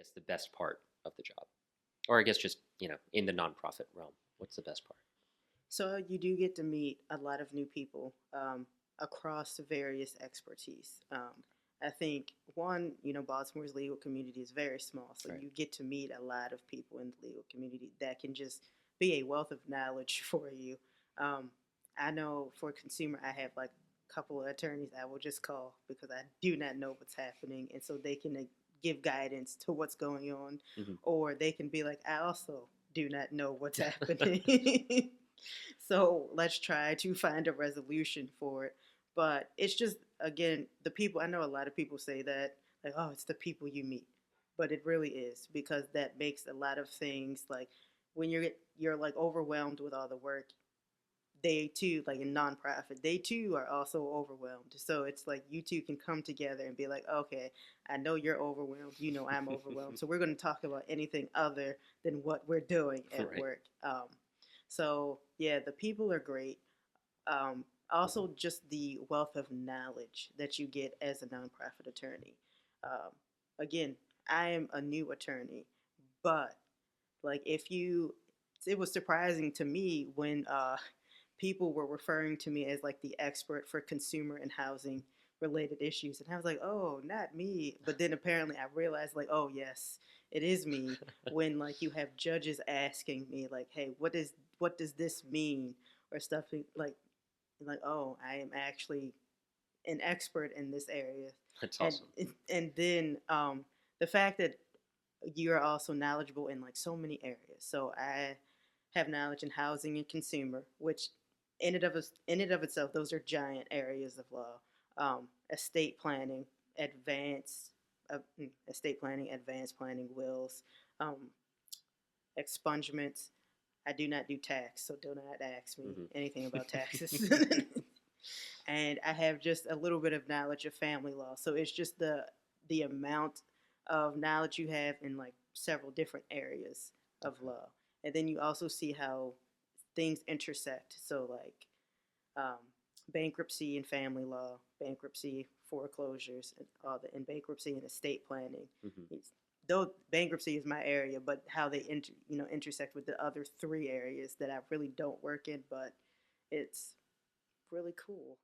guess, the best part of the job? Or I guess just, in the nonprofit realm, what's the best part? So you do get to meet a lot of new people across various expertise. I think one, Baltimore's legal community is very small, so Right. you get to meet a lot of people in the legal community that can just be a wealth of knowledge for you. Um, I know for consumer, I have like a couple of attorneys I will just call because I do not know what's happening, and so they can give guidance to what's going on, Hmm. or they can be like, I also do not know what's happening. So let's try to find a resolution for it. But it's just, again, the people, I know a lot of people say that, like, oh, it's the people you meet. But it really is because that makes a lot of things like when you're like overwhelmed with all the work, they too, like in nonprofit, they too are also overwhelmed. So it's like you two can come together and be like, okay, I know you're overwhelmed, I'm overwhelmed. So we're going to talk about anything other than what we're doing at Right. work. So yeah, the people are great. Also, just the wealth of knowledge that you get as a nonprofit attorney. Um, Again, I am a new attorney, but like if you, it was surprising to me when people were referring to me as like the expert for consumer and housing related issues, and I was like, oh, not me. But then apparently I realized like, oh yes, it is me. When like you have judges asking me like, hey, what does this mean, or stuff like, oh, I am actually an expert in this area. That's and awesome. and then the fact that you're also knowledgeable in like so many areas. So I have knowledge in housing and consumer, which in and of itself, those are giant areas of law. Estate planning, advanced estate planning, advanced planning, wills, um, expungements. I do not do tax, so do not ask me Hmm. anything about taxes. And I have just a little bit of knowledge of family law. So it's just the amount of knowledge you have in like several different areas of Okay. law. And then you also see how things intersect. So like um, bankruptcy and family law, bankruptcy, foreclosures, and all the and bankruptcy and estate planning. Hmm. Though bankruptcy is my area, but how they intersect with the other three areas that I really don't work in, but it's really cool.